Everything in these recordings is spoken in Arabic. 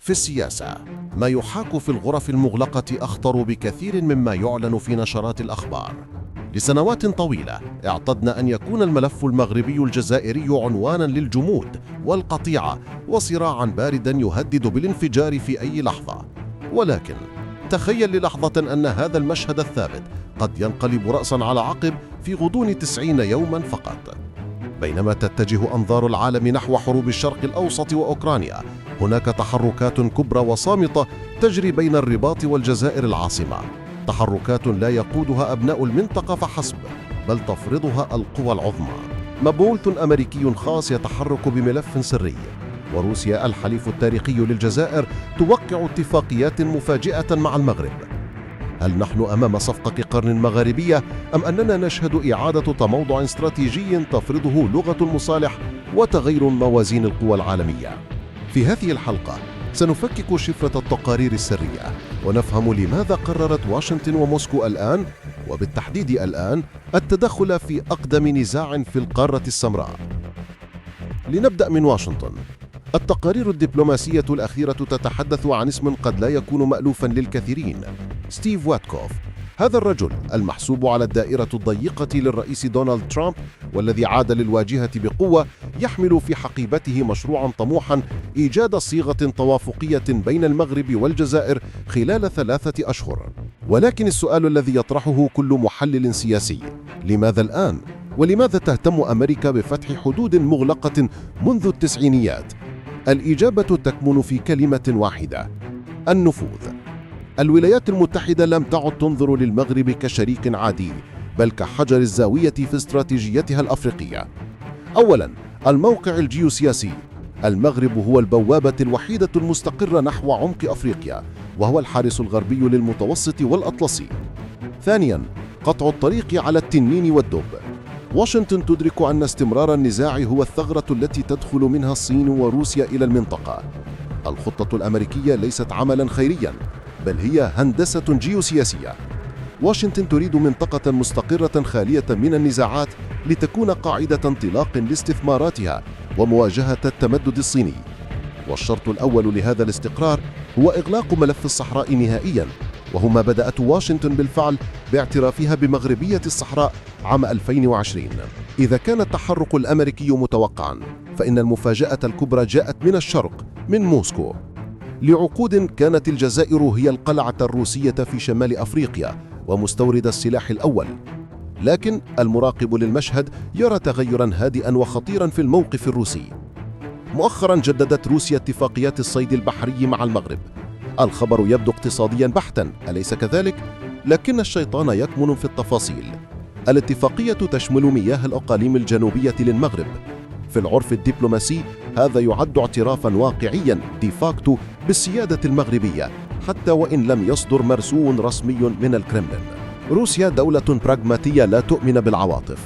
في السياسة، ما يحاك في الغرف المغلقة أخطر بكثير مما يعلن في نشرات الأخبار. لسنوات طويلة اعتدنا أن يكون الملف المغربي الجزائري عنوانا للجمود والقطيعة وصراعا باردا يهدد بالانفجار في أي لحظة. ولكن تخيل للحظة أن هذا المشهد الثابت قد ينقلب رأسا على عقب في غضون 90 يوما فقط. بينما تتجه أنظار العالم نحو حروب الشرق الأوسط وأوكرانيا، هناك تحركات كبرى وصامتة تجري بين الرباط والجزائر العاصمة، تحركات لا يقودها أبناء المنطقة فحسب، بل تفرضها القوى العظمى. مبعوث أمريكي خاص يتحرك بملف سري، وروسيا الحليف التاريخي للجزائر توقع اتفاقيات مفاجئة مع المغرب. هل نحن أمام صفقة قرن مغاربية، أم أننا نشهد إعادة تموضع استراتيجي تفرضه لغة المصالح وتغير موازين القوى العالمية؟ في هذه الحلقة سنفكك شفرة التقارير السرية ونفهم لماذا قررت واشنطن وموسكو الآن، وبالتحديد الآن، التدخل في أقدم نزاع في القارة السمراء. لنبدأ من واشنطن. التقارير الدبلوماسية الأخيرة تتحدث عن اسم قد لا يكون مألوفا للكثيرين: ستيف ويتكوف. هذا الرجل المحسوب على الدائرة الضيقة للرئيس دونالد ترامب والذي عاد للواجهة بقوة، يحمل في حقيبته مشروعا طموحا إيجاد صيغة توافقية بين المغرب والجزائر خلال 3 أشهر. ولكن السؤال الذي يطرحه كل محلل سياسي: لماذا الآن؟ ولماذا تهتم أمريكا بفتح حدود مغلقة منذ التسعينيات؟ الإجابة تكمن في كلمة واحدة: النفوذ. الولايات المتحدة لم تعد تنظر للمغرب كشريك عادي، بل كحجر الزاوية في استراتيجيتها الأفريقية. أولاً، الموقع الجيوسياسي. المغرب هو البوابة الوحيدة المستقرة نحو عمق أفريقيا، وهو الحارس الغربي للمتوسط والأطلسي. ثانياً، قطع الطريق على التنين والدب. واشنطن تدرك أن استمرار النزاع هو الثغرة التي تدخل منها الصين وروسيا إلى المنطقة. الخطة الأمريكية ليست عملاً خيرياً، بل هي هندسة جيوسياسية. واشنطن تريد منطقة مستقرة خالية من النزاعات لتكون قاعدة انطلاق لاستثماراتها ومواجهة التمدد الصيني. والشرط الأول لهذا الاستقرار هو إغلاق ملف الصحراء نهائياً، وهو ما بدأت واشنطن بالفعل باعترافها بمغربية الصحراء عام 2020. إذا كان التحرك الأمريكي متوقعاً، فإن المفاجأة الكبرى جاءت من الشرق، من موسكو. لعقود كانت الجزائر هي القلعة الروسية في شمال أفريقيا ومستورد السلاح الأول، لكن المراقب للمشهد يرى تغيراً هادئاً وخطيراً في الموقف الروسي. مؤخراً جددت روسيا اتفاقيات الصيد البحري مع المغرب. الخبر يبدو اقتصادياً بحتاً، أليس كذلك؟ لكن الشيطان يكمن في التفاصيل. الاتفاقية تشمل مياه الأقاليم الجنوبية للمغرب. في العرف الدبلوماسي هذا يعد اعترافاً واقعياً ديفاكتو بالسيادة المغربية، حتى وإن لم يصدر مرسوم رسمي من الكرملين. روسيا دولة براغماتية لا تؤمن بالعواطف.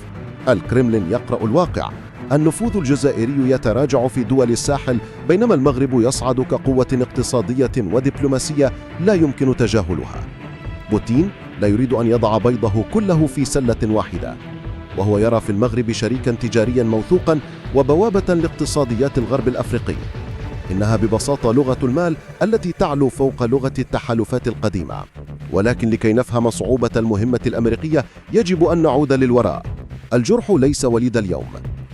الكرملين يقرأ الواقع. النفوذ الجزائري يتراجع في دول الساحل، بينما المغرب يصعد كقوة اقتصادية ودبلوماسية لا يمكن تجاهلها. بوتين لا يريد أن يضع بيضه كله في سلة واحدة، وهو يرى في المغرب شريكاً تجارياً موثوقاً وبوابة لاقتصاديات الغرب الأفريقي. إنها ببساطة لغة المال التي تعلو فوق لغة التحالفات القديمة. ولكن لكي نفهم صعوبة المهمة الأمريكية يجب أن نعود للوراء. الجرح ليس وليد اليوم.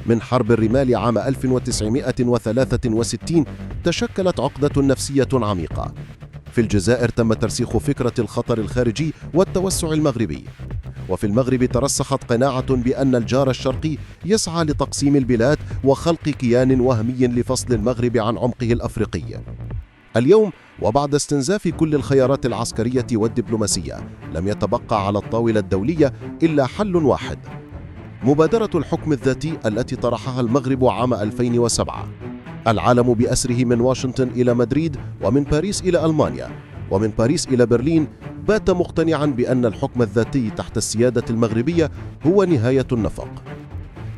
من حرب الرمال عام 1963 تشكلت عقدة نفسية عميقة. في الجزائر تم ترسيخ فكرة الخطر الخارجي والتوسع المغربي، وفي المغرب ترسخت قناعة بأن الجار الشرقي يسعى لتقسيم البلاد وخلق كيان وهمي لفصل المغرب عن عمقه الأفريقي. اليوم، وبعد استنزاف كل الخيارات العسكرية والدبلوماسية، لم يتبقى على الطاولة الدولية إلا حل واحد: مبادرة الحكم الذاتي التي طرحها المغرب عام 2007. العالم بأسره من واشنطن إلى مدريد، ومن باريس إلى ألمانيا، ومن باريس إلى برلين، بات مقتنعاً بأن الحكم الذاتي تحت السيادة المغربية هو نهاية النفق.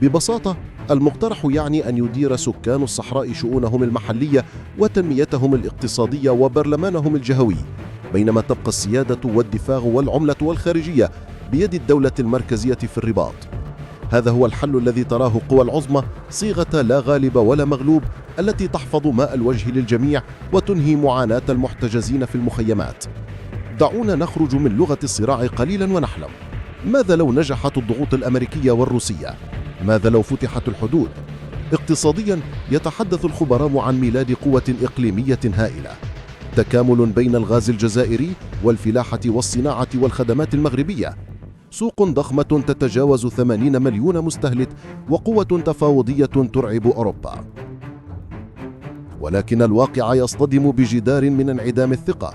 ببساطة، المقترح يعني أن يدير سكان الصحراء شؤونهم المحلية وتنميتهم الاقتصادية وبرلمانهم الجهوي، بينما تبقى السيادة والدفاع والعملة والخارجية بيد الدولة المركزية في الرباط. هذا هو الحل الذي تراه القوى العظمى صيغة لا غالب ولا مغلوب، التي تحفظ ماء الوجه للجميع وتنهي معاناة المحتجزين في المخيمات. دعونا نخرج من لغة الصراع قليلا ونحلم. ماذا لو نجحت الضغوط الأمريكية والروسية؟ ماذا لو فتحت الحدود؟ اقتصاديا يتحدث الخبراء عن ميلاد قوة إقليمية هائلة، تكامل بين الغاز الجزائري والفلاحة والصناعة والخدمات المغربية، سوق ضخمة تتجاوز 80 مليون مستهلك، وقوة تفاوضية ترعب أوروبا. ولكن الواقع يصطدم بجدار من انعدام الثقة.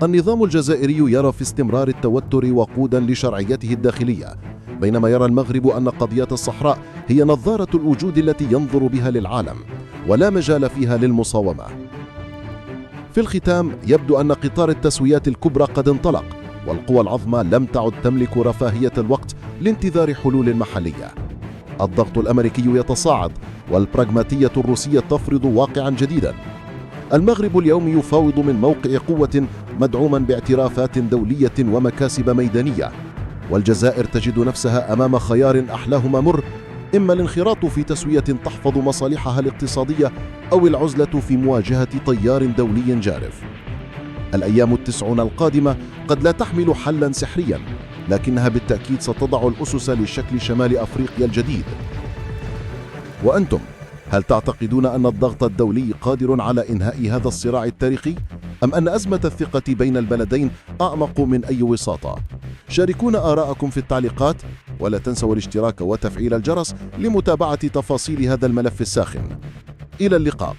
النظام الجزائري يرى في استمرار التوتر وقودا لشرعيته الداخلية، بينما يرى المغرب أن قضية الصحراء هي نظارة الوجود التي ينظر بها للعالم، ولا مجال فيها للمصاومة. في الختام، يبدو أن قطار التسويات الكبرى قد انطلق، والقوى العظمى لم تعد تملك رفاهية الوقت لانتظار حلول محلية. الضغط الأمريكي يتصاعد، والبراغماتية الروسية تفرض واقعا جديدا. المغرب اليوم يفاوض من موقع قوة مدعوما باعترافات دولية ومكاسب ميدانية، والجزائر تجد نفسها أمام خيار أحلاهما مر: إما الانخراط في تسوية تحفظ مصالحها الاقتصادية، أو العزلة في مواجهة تيار دولي جارف. الأيام التسعون القادمة قد لا تحمل حلا سحريا، لكنها بالتأكيد ستضع الأسس لشكل شمال أفريقيا الجديد. وأنتم، هل تعتقدون أن الضغط الدولي قادر على إنهاء هذا الصراع التاريخي؟ أم أن أزمة الثقة بين البلدين أعمق من أي وساطة؟ شاركونا آراءكم في التعليقات، ولا تنسوا الاشتراك وتفعيل الجرس لمتابعة تفاصيل هذا الملف الساخن. إلى اللقاء.